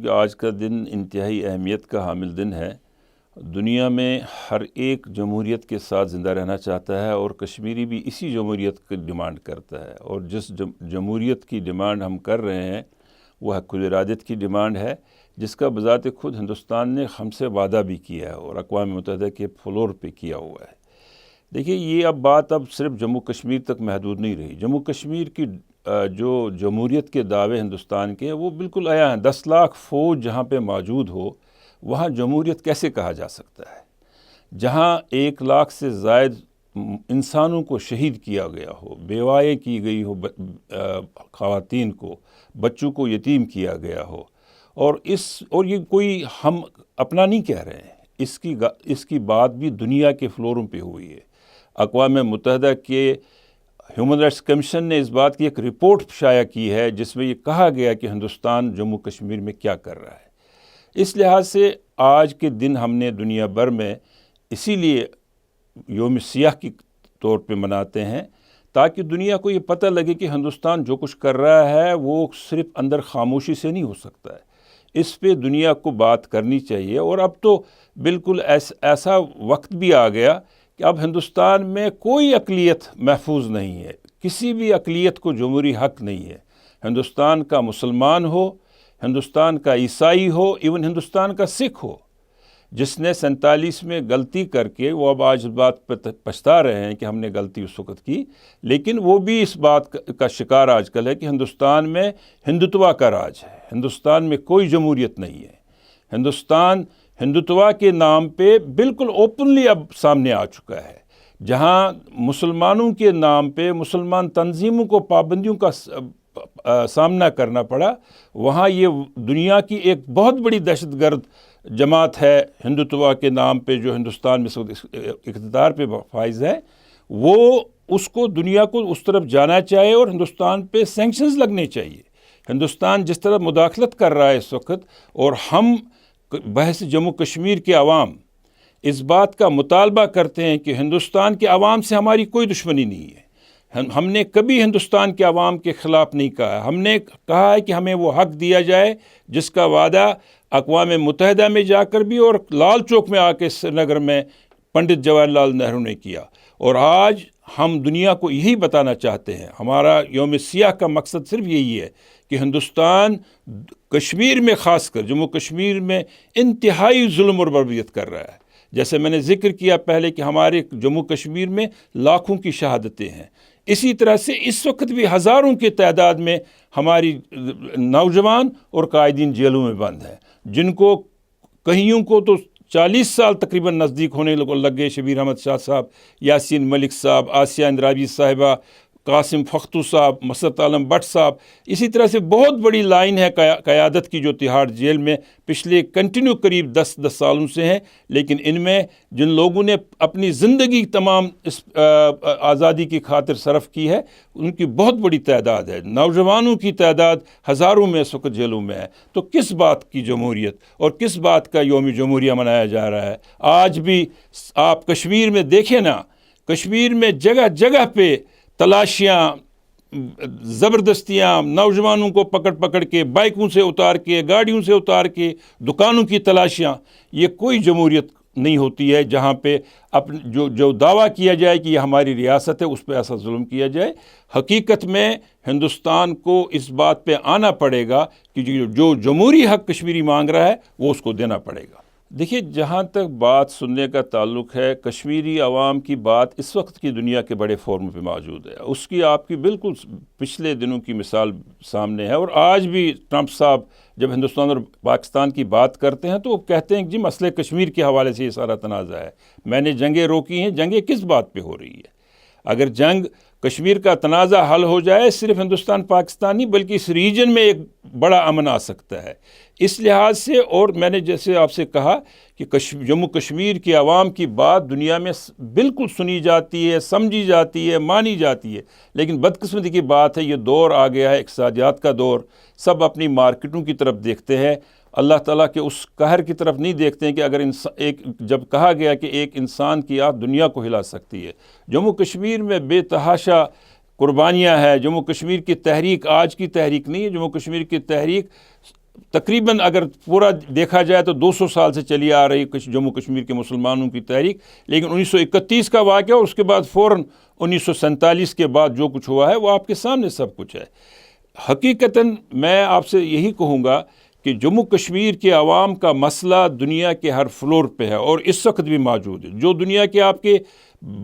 چونکہ آج کا دن انتہائی اہمیت کا حامل دن ہے، دنیا میں ہر ایک جمہوریت کے ساتھ زندہ رہنا چاہتا ہے اور کشمیری بھی اسی جمہوریت کی ڈیمانڈ کرتا ہے، اور جس جمہوریت کی ڈیمانڈ ہم کر رہے ہیں وہ حق الارادیت کی ڈیمانڈ ہے، جس کا بذات خود ہندوستان نے ہم سے وعدہ بھی کیا ہے اور اقوام متحدہ کے فلور پہ کیا ہوا ہے۔ دیکھیے، یہ بات اب صرف جموں کشمیر تک محدود نہیں رہی۔ جموں کشمیر کی جو جمہوریت کے دعوے ہندوستان کے وہ بالکل عیاں ہیں۔ 10 لاکھ فوج جہاں پہ موجود ہو وہاں جمہوریت کیسے کہا جا سکتا ہے؟ جہاں 1 لاکھ سے زائد انسانوں کو شہید کیا گیا ہو، بیوائیں کی گئی ہو، خواتین کو، بچوں کو یتیم کیا گیا ہو، اور یہ کوئی ہم اپنا نہیں کہہ رہے ہیں، اس کی بات بھی دنیا کے فلوروں پہ ہوئی ہے۔ اقوام متحدہ کے ہیومن رائٹس کمیشن نے اس بات کی ایک رپورٹ شائع کی ہے جس میں یہ کہا گیا کہ ہندوستان جموں کشمیر میں کیا کر رہا ہے۔ اس لحاظ سے آج کے دن ہم نے دنیا بھر میں اسی لیے یوم سیاہ کے طور پہ مناتے ہیں تاکہ دنیا کو یہ پتہ لگے کہ ہندوستان جو کچھ کر رہا ہے وہ صرف اندر خاموشی سے نہیں ہو سکتا ہے، اس پہ دنیا کو بات کرنی چاہیے۔ اور اب تو بالکل ایسا وقت بھی آ گیا کہ اب ہندوستان میں کوئی اقلیت محفوظ نہیں ہے، کسی بھی اقلیت کو جمہوری حق نہیں ہے۔ ہندوستان کا مسلمان ہو، ہندوستان کا عیسائی ہو، ایون ہندوستان کا سکھ ہو، جس نے 47 میں غلطی کر کے وہ اب آج اس بات پر پچھتا رہے ہیں کہ ہم نے غلطی اس وقت کی، لیکن وہ بھی اس بات کا شکار آج کل ہے کہ ہندوستان میں ہندوتوا کا راج ہے، ہندوستان میں کوئی جمہوریت نہیں ہے۔ ہندوستان ہندوتوا کے نام پہ بالکل اوپنلی اب سامنے آ چکا ہے، جہاں مسلمانوں کے نام پہ مسلمان تنظیموں کو پابندیوں کا سامنا کرنا پڑا، وہاں یہ دنیا کی ایک بہت بڑی دہشت گرد جماعت ہے ہندوتوا کے نام پہ جو ہندوستان میں اقتدار پہ فائز ہے، وہ اس کو دنیا کو اس طرف جانا چاہیے اور ہندوستان پہ سینکشنز لگنے چاہیے۔ ہندوستان جس طرح مداخلت کر رہا ہے اس وقت، اور ہم بحث جموں کشمیر کے عوام اس بات کا مطالبہ کرتے ہیں کہ ہندوستان کے عوام سے ہماری کوئی دشمنی نہیں ہے، ہم نے کبھی ہندوستان کے عوام کے خلاف نہیں کہا، ہم نے کہا ہے کہ ہمیں وہ حق دیا جائے جس کا وعدہ اقوام متحدہ میں جا کر بھی اور لال چوک میں آ کے سری نگر میں پنڈت جواہر لال نہرو نے کیا۔ اور آج ہم دنیا کو یہی بتانا چاہتے ہیں، ہمارا یوم سیاہ کا مقصد صرف یہی ہے کہ ہندوستان کشمیر میں، خاص کر جموں کشمیر میں انتہائی ظلم اور بربریت کر رہا ہے۔ جیسے میں نے ذکر کیا پہلے کہ ہمارے جموں کشمیر میں لاکھوں کی شہادتیں ہیں، اسی طرح سے اس وقت بھی ہزاروں کی تعداد میں ہماری نوجوان اور قائدین جیلوں میں بند ہیں، جن کو کئیوں کو تو 40 سال تقریباً نزدیک ہونے لگ گئے۔ شبیر احمد شاہ صاحب، یاسین ملک صاحب، آسیہ اندرابی صاحبہ، قاسم فختو صاحب، مسرت عالم بٹ صاحب، اسی طرح سے بہت بڑی لائن ہے قیادت کی جو تہاڑ جیل میں پچھلے کنٹینیو قریب 10 سالوں سے ہیں، لیکن ان میں جن لوگوں نے اپنی زندگی تمام اس آزادی کی خاطر صرف کی ہے، ان کی بہت بڑی تعداد ہے، نوجوانوں کی تعداد ہزاروں میں اس وقت جیلوں میں ہے۔ تو کس بات کی جمہوریت اور کس بات کا یوم جمہوریہ منایا جا رہا ہے؟ آج بھی آپ کشمیر میں دیکھیں نا، کشمیر میں جگہ جگہ پہ تلاشیاں، زبردستیاں، نوجوانوں کو پکڑ کے بائکوں سے اتار کے، گاڑیوں سے اتار کے، دکانوں کی تلاشیاں، یہ کوئی جمہوریت نہیں ہوتی ہے جہاں پہ جو دعویٰ کیا جائے کہ یہ ہماری ریاست ہے اس پہ ایسا ظلم کیا جائے۔ حقیقت میں ہندوستان کو اس بات پہ آنا پڑے گا کہ جو جمہوری حق کشمیری مانگ رہا ہے وہ اس کو دینا پڑے گا۔ دیکھیے، جہاں تک بات سننے کا تعلق ہے، کشمیری عوام کی بات اس وقت کی دنیا کے بڑے فورم پہ موجود ہے، اس کی آپ کی بالکل پچھلے دنوں کی مثال سامنے ہے۔ اور آج بھی ٹرمپ صاحب جب ہندوستان اور پاکستان کی بات کرتے ہیں تو وہ کہتے ہیں کہ جی مسئلہ کشمیر کے حوالے سے یہ سارا تنازع ہے، میں نے جنگیں روکی ہیں۔ جنگیں کس بات پہ ہو رہی ہے؟ اگر جنگ کشمیر کا تنازع حل ہو جائے، صرف ہندوستان پاکستان نہیں بلکہ اس ریجن میں ایک بڑا امن آ سکتا ہے۔ اس لحاظ سے، اور میں نے جیسے آپ سے کہا کہ جموں کشمیر کی عوام کی بات دنیا میں بالکل سنی جاتی ہے، سمجھی جاتی ہے، مانی جاتی ہے، لیکن بدقسمتی کی بات ہے یہ دور آ گیا ہے اقتصادیات کا دور، سب اپنی مارکیٹوں کی طرف دیکھتے ہیں، اللہ تعالیٰ کے اس قہر کی طرف نہیں دیکھتے ہیں کہ اگر جب کہا گیا کہ ایک انسان کی آنکھ دنیا کو ہلا سکتی ہے۔ جموں کشمیر میں بے تحاشا قربانیاں ہیں۔ جموں کشمیر کی تحریک آج کی تحریک نہیں ہے، جموں کشمیر کی تحریک تقریباً اگر پورا دیکھا جائے تو 200 سال سے چلی آ رہی جموں کشمیر کے مسلمانوں کی تحریک، لیکن 1931 کا واقعہ اور اس کے بعد فوراً 1947 کے بعد جو کچھ ہوا ہے وہ آپ کے سامنے سب کچھ ہے۔ حقیقتاً میں آپ سے یہی کہوں گا کہ جموں کشمیر کے عوام کا مسئلہ دنیا کے ہر فلور پہ ہے اور اس وقت بھی موجود ہے۔ جو دنیا کے آپ کے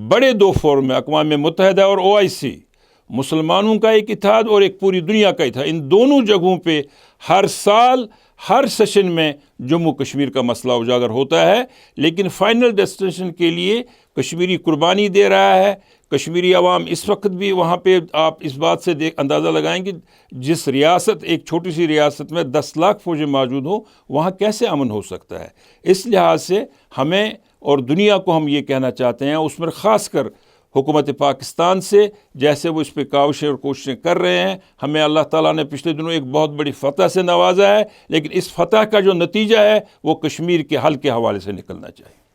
بڑے 2 فورم ہیں، اقوام متحدہ اور OIC، مسلمانوں کا ایک اتحاد اور ایک پوری دنیا کا اتحاد، ان دونوں جگہوں پہ ہر سال ہر سیشن میں جموں کشمیر کا مسئلہ اجاگر ہوتا ہے، لیکن فائنل ڈیسٹینیشن کے لیے کشمیری قربانی دے رہا ہے۔ کشمیری عوام اس وقت بھی وہاں پہ آپ اس بات سے اندازہ لگائیں کہ جس ریاست، ایک چھوٹی سی ریاست میں 10 لاکھ فوجیں موجود ہوں، وہاں کیسے امن ہو سکتا ہے؟ اس لحاظ سے ہمیں اور دنیا کو ہم یہ کہنا چاہتے ہیں، اس میں خاص کر حکومت پاکستان سے، جیسے وہ اس پہ کاوشیں اور کوششیں کر رہے ہیں، ہمیں اللہ تعالیٰ نے پچھلے دنوں ایک بہت بڑی فتح سے نوازا ہے، لیکن اس فتح کا جو نتیجہ ہے وہ کشمیر کے حل کے حوالے سے نکلنا چاہیے۔